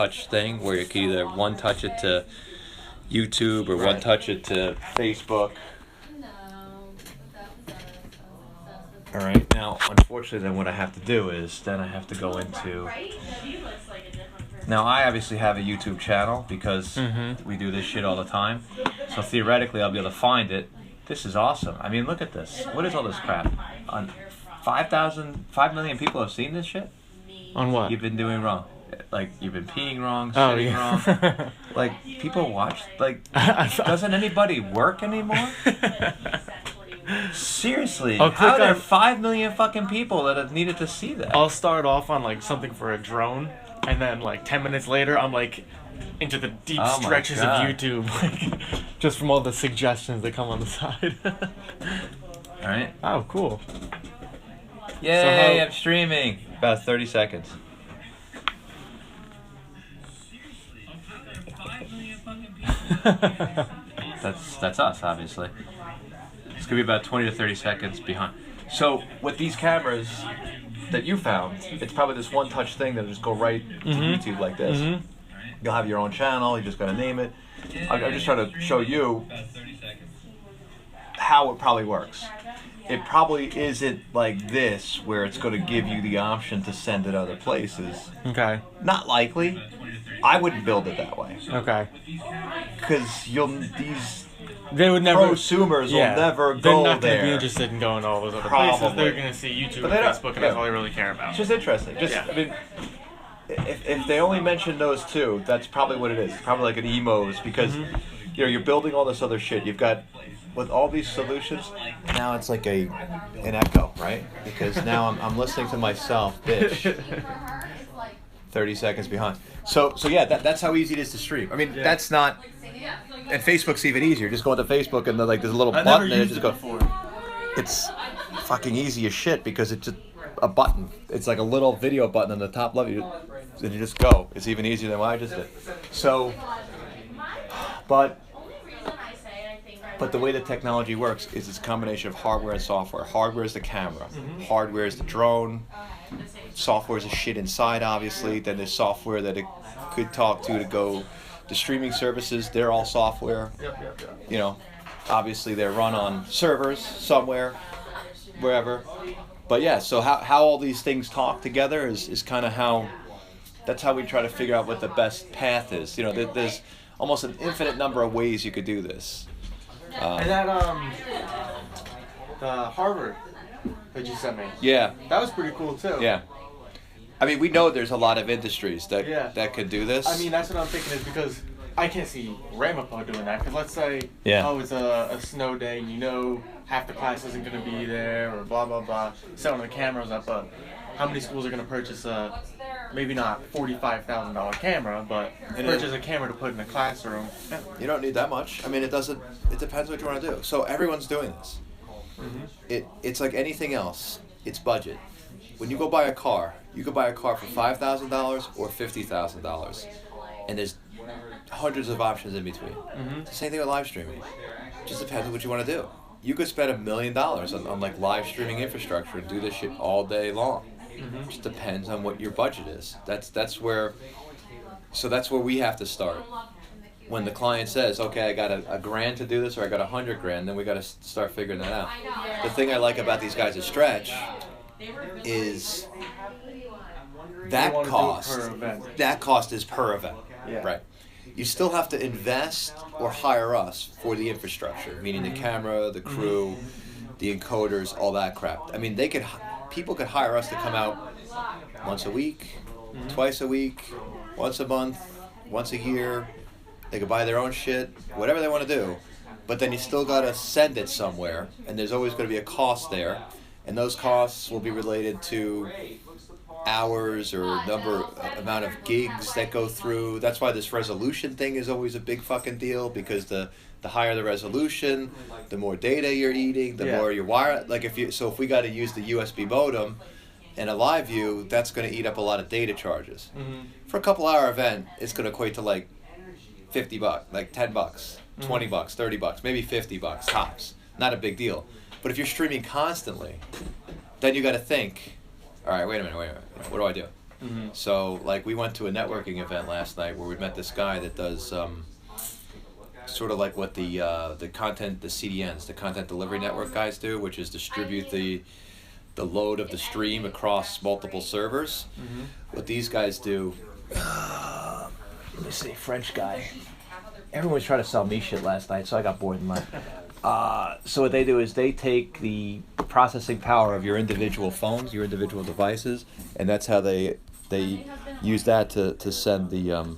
one-touch thing where you can either one-touch it to YouTube or one-touch it to Facebook. All right. Now, unfortunately, then what I have to do is then I have to go into. Now, I obviously have a YouTube channel because we do this shit all the time. So theoretically, I'll be able to find it. This is awesome. I mean, look at this. What is all this crap? 5 million people have seen this shit? On what? You've been doing wrong. Like, you've been peeing wrong, shitting wrong. Like, people watch. Like, doesn't anybody work anymore? Seriously, how are there 5 million fucking people that have needed to see that? I'll start off on like something for a drone, and then like 10 minutes later, I'm like into the deep stretches of YouTube, like just from all the suggestions that come on the side. All right. Oh, cool. Yay! I'm streaming. About 30 seconds. That's us, obviously. It's going to be about 20 to 30 seconds behind. So, with these cameras that you found, it's probably this one-touch thing that'll just go right to YouTube like this. You'll have your own channel, you just got to name it. I'm just trying to show you how it probably works. It probably isn't like this, where it's going to give you the option to send it other places. Okay. Not likely. I wouldn't build it that way. Okay. Because they would never. Prosumers will never go there. They're not going to be interested in going to all those other places. They're going to see YouTube and Facebook, and that's all they really care about. It's just interesting. I mean, if they only mention those two, that's probably what it is. It's probably like an Emoze, because you're building all this other shit. You've got, with all these solutions, now it's like an echo, right? Because now I'm listening to myself, bitch. 30 seconds behind. So yeah, that's how easy it is to stream. I mean, that's not. And Facebook's even easier. Just go into Facebook and there's a little button and it just goes. It's fucking easy as shit because it's just a button. It's like a little video button on the top left, and you just go. It's even easier than what I just did. So, but the way the technology works is it's a combination of hardware and software. Hardware is the camera. Hardware is the drone. Software is the shit inside, obviously. Then there's software that it could talk to go. The streaming services, they're all software. You know, obviously they're run on servers somewhere, wherever. But yeah, so how all these things talk together is kind of that's how we try to figure out what the best path is. You know, there's almost an infinite number of ways you could do this. And that the Harvard that you sent me. Yeah. That was pretty cool too. Yeah. I mean, we know there's a lot of industries that could do this. I mean, that's what I'm thinking is because I can't see Ramapo doing that. Because let's say, it's a snow day and you know half the class isn't going to be there or blah, blah, blah. Setting the cameras up. But how many schools are going to purchase maybe not $45,000 camera, but purchase a camera to put in a classroom? You don't need that much. I mean, it depends what you want to do. So everyone's doing this. It's like anything else. It's budget. When you go buy a car, you could buy a car for $5,000 or $50,000, and there's hundreds of options in between. It's the same thing with live streaming. It just depends on what you want to do. You could spend $1 million on like live streaming infrastructure and do this shit all day long. It just depends on what your budget is. That's where we have to start. When the client says, okay, I got a grand to do this, or I got $100,000, then we got to start figuring that out. The thing I like about these guys at Stretch is that cost is per event, right? You still have to invest or hire us for the infrastructure, meaning the camera, the crew, the encoders, all that crap. I mean, people could hire us to come out once a week, twice a week, once a month, once a year. They could buy their own shit, whatever they want to do, but then you still got to send it somewhere, and there's always going to be a cost there. And those costs will be related to hours or amount of gigs that go through. That's why this resolution thing is always a big fucking deal, because the higher the resolution, the more data you're eating, the more your wire. Like if we got to use the USB modem and a live view, that's going to eat up a lot of data charges. For a couple-hour event, it's going to equate to like $50, like $10, $20, $30, maybe $50 tops. Not a big deal. But if you're streaming constantly, then you got to think, all right, wait a minute. What do I do? Mm-hmm. So like we went to a networking event last night where we met this guy that does sort of like what the CDNs, the content delivery network guys do, which is distribute the load of the stream across multiple servers. Mm-hmm. What these guys do, let me see, French guy. Everyone was trying to sell me shit last night, so I got bored and left. So what they do is they take the processing power of your individual phones, your individual devices, and that's how they use that to send the